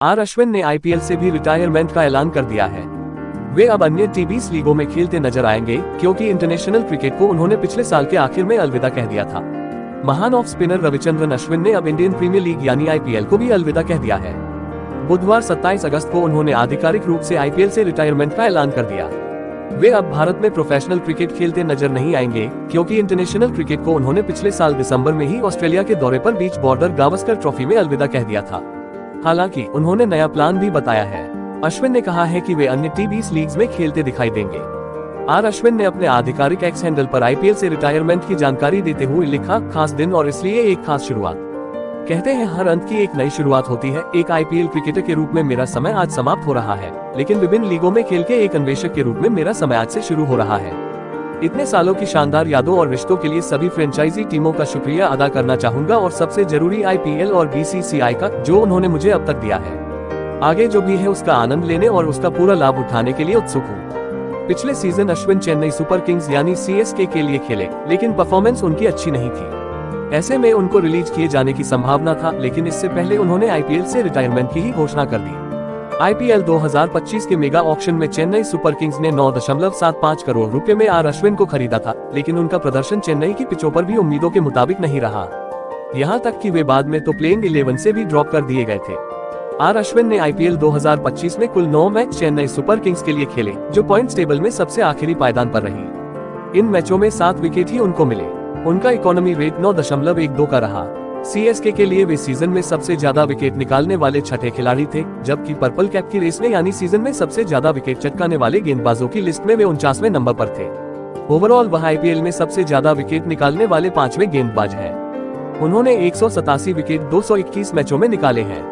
Are Ashwin ने IPL से भी रिटायरमेंट का ऐलान कर दिया है। वे अब अन्य टी20 लीगों में खेलते नजर आएंगे, क्योंकि इंटरनेशनल क्रिकेट को उन्होंने पिछले साल के आखिर में अलविदा कह दिया था। महान ऑफ स्पिनर रविचंद्रन अश्विन ने अब इंडियन प्रीमियर लीग यानी आईपीएल को भी अलविदा कह दिया है। बुधवार 27 अगस्त को उन्होंने आधिकारिक रूप से आईपीएल से रिटायरमेंट का ऐलान कर दिया। वे अब भारत में प्रोफेशनल क्रिकेट खेलते नजर नहीं आएंगे, क्योंकि इंटरनेशनल क्रिकेट को उन्होंने पिछले साल दिसंबर में ही ऑस्ट्रेलिया के दौरे पर बीच बॉर्डर गावस्कर ट्रॉफी में अलविदा कह दिया था। हालांकि उन्होंने नया प्लान भी बताया है। अश्विन ने कहा है कि वे अन्य टी20 लीग्स में खेलते दिखाई देंगे। आर अश्विन ने अपने आधिकारिक एक्स हैंडल पर आईपीएल से रिटायरमेंट की जानकारी देते हुए लिखा, खास दिन और इसलिए एक खास शुरुआत। कहते हैं हर अंत की एक नई शुरुआत होती है। एक आईपीएल क्रिकेटर के रूप में मेरा समय आज समाप्त हो रहा है, लेकिन विभिन्न लीगों में खेल के एक अन्वेषक के रूप में मेरा समय आज से शुरू हो रहा है। इतने सालों की शानदार यादों और रिश्तों के लिए सभी फ्रेंचाइजी टीमों का शुक्रिया अदा करना चाहूंगा, और सबसे जरूरी आईपीएल और बीसीसीआई का, जो उन्होंने मुझे अब तक दिया है। आगे जो भी है उसका आनंद लेने और उसका पूरा लाभ उठाने के लिए उत्सुक हूँ। पिछले season Ashwin Chennai super Kings यानी सीएसके के लिए खेले, लेकिन परफॉर्मेंस उनकी अच्छी नहीं थी। ऐसे में उनको रिलीज किए जाने की संभावना था, लेकिन इससे पहले उन्होंने आईपीएल से रिटायरमेंट की ही घोषणा कर दी। आईपीएल 2025 के मेगा ऑक्शन में चेन्नई सुपर किंग्स ने 9.75 करोड़ रुपए में आर अश्विन को खरीदा था, लेकिन उनका प्रदर्शन चेन्नई की पिचों पर भी उम्मीदों के मुताबिक नहीं रहा। यहां तक कि वे बाद में तो प्लेइंग 11 से भी ड्रॉप कर दिए गए थे। आर अश्विन ने आईपीएल 2025 में कुल 9 मैच चेन्नई सुपर किंग्स के लिए खेले, जो पॉइंट्स टेबल में सबसे आखिरी पायदान पर रही। इन मैचों में 7 विकेट ही उनको मिले। उनका इकोनॉमी रेट 9.12 का रहा। सीएसके के लिए वे सीजन में सबसे ज्यादा विकेट निकालने वाले छठे खिलाड़ी थे, जबकि पर्पल कैप की रेस में यानी सीजन में सबसे ज्यादा विकेट चटकाने वाले गेंदबाजों की लिस्ट में वे 49वें नंबर पर थे। ओवरऑल वह आईपीएल में सबसे ज्यादा विकेट निकालने वाले 5वें गेंदबाज हैं। उन्होंने 187 विकेट 221 मैचों में निकाले हैं।